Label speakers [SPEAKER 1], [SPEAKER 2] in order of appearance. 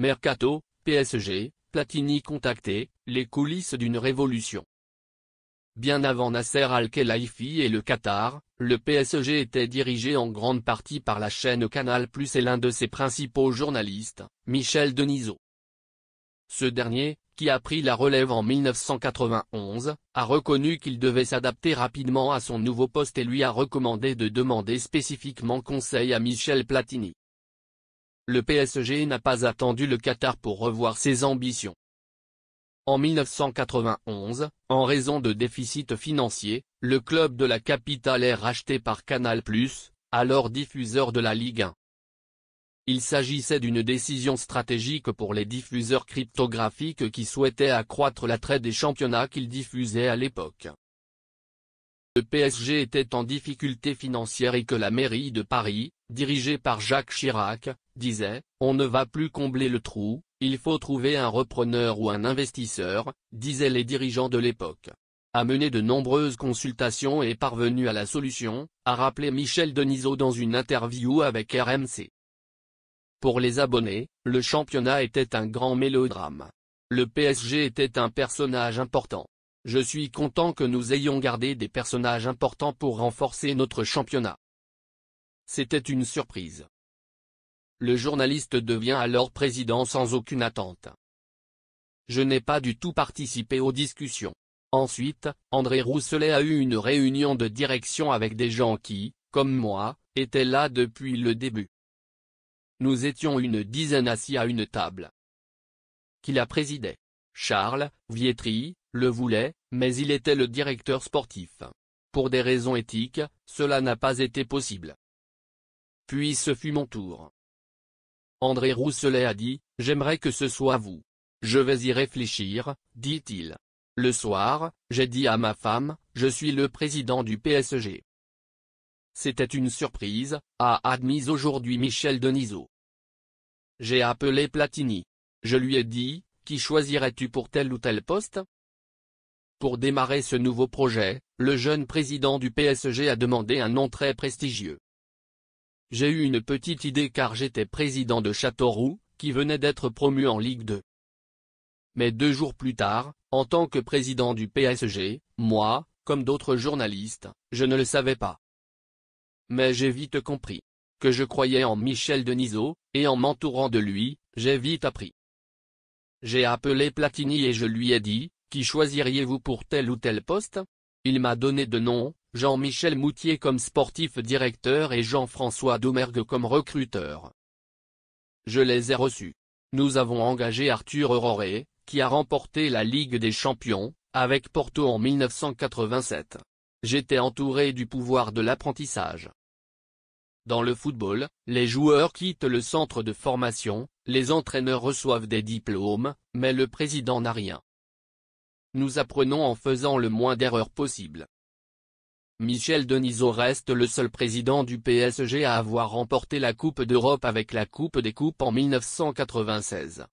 [SPEAKER 1] Mercato, PSG, Platini contacté, les coulisses d'une révolution. Bien avant Nasser Al-Khelaifi et le Qatar, le PSG était dirigé en grande partie par la chaîne Canal+ et l'un de ses principaux journalistes, Michel Denisot. Ce dernier, qui a pris la relève en 1991, a reconnu qu'il devait s'adapter rapidement à son nouveau poste et lui a recommandé de demander spécifiquement conseil à Michel Platini. Le PSG n'a pas attendu le Qatar pour revoir ses ambitions. En 1991, en raison de déficits financiers, le club de la capitale est racheté par Canal+, alors diffuseur de la Ligue 1. Il s'agissait d'une décision stratégique pour les diffuseurs cryptographiques qui souhaitaient accroître l'attrait des championnats qu'ils diffusaient à l'époque. Le PSG était en difficulté financière et que la mairie de Paris, dirigée par Jacques Chirac, disait « On ne va plus combler le trou, il faut trouver un repreneur ou un investisseur », disaient les dirigeants de l'époque. A mené de nombreuses consultations et est parvenu à la solution, a rappelé Michel Denisot dans une interview avec RMC. Pour les abonnés, le championnat était un grand mélodrame. Le PSG était un personnage important. Je suis content que nous ayons gardé des personnages importants pour renforcer notre championnat. C'était une surprise. Le journaliste devient alors président sans aucune attente. Je n'ai pas du tout participé aux discussions. Ensuite, André Rousselet a eu une réunion de direction avec des gens qui, comme moi, étaient là depuis le début. Nous étions une dizaine assis à une table. Qui la présidait? Charles Vietri le voulait, mais il était le directeur sportif. Pour des raisons éthiques, cela n'a pas été possible. Puis ce fut mon tour. André Rousselet a dit « J'aimerais que ce soit vous. Je vais y réfléchir », dit-il. Le soir, j'ai dit à ma femme « Je suis le président du PSG ». C'était une surprise, a admis aujourd'hui Michel Denisot. J'ai appelé Platini. Je lui ai dit « Qui choisirais-tu pour tel ou tel poste ?» Pour démarrer ce nouveau projet, le jeune président du PSG a demandé un nom très prestigieux. J'ai eu une petite idée car j'étais président de Châteauroux, qui venait d'être promu en Ligue 2. Mais 2 jours plus tard, en tant que président du PSG, moi, comme d'autres journalistes, je ne le savais pas. Mais j'ai vite compris. Que je croyais en Michel Denisot, et en m'entourant de lui, j'ai vite appris. J'ai appelé Platini et je lui ai dit, qui choisiriez-vous pour tel ou tel poste? Il m'a donné 2 noms, Jean-Michel Moutier comme sportif directeur et Jean-François Domergue comme recruteur. Je les ai reçus. Nous avons engagé Arthur Auroré, qui a remporté la Ligue des Champions, avec Porto en 1987. J'étais entouré du pouvoir de l'apprentissage. Dans le football, les joueurs quittent le centre de formation, les entraîneurs reçoivent des diplômes, mais le président n'a rien. Nous apprenons en faisant le moins d'erreurs possible. Michel Denisot reste le seul président du PSG à avoir remporté la Coupe d'Europe avec la Coupe des Coupes en 1996.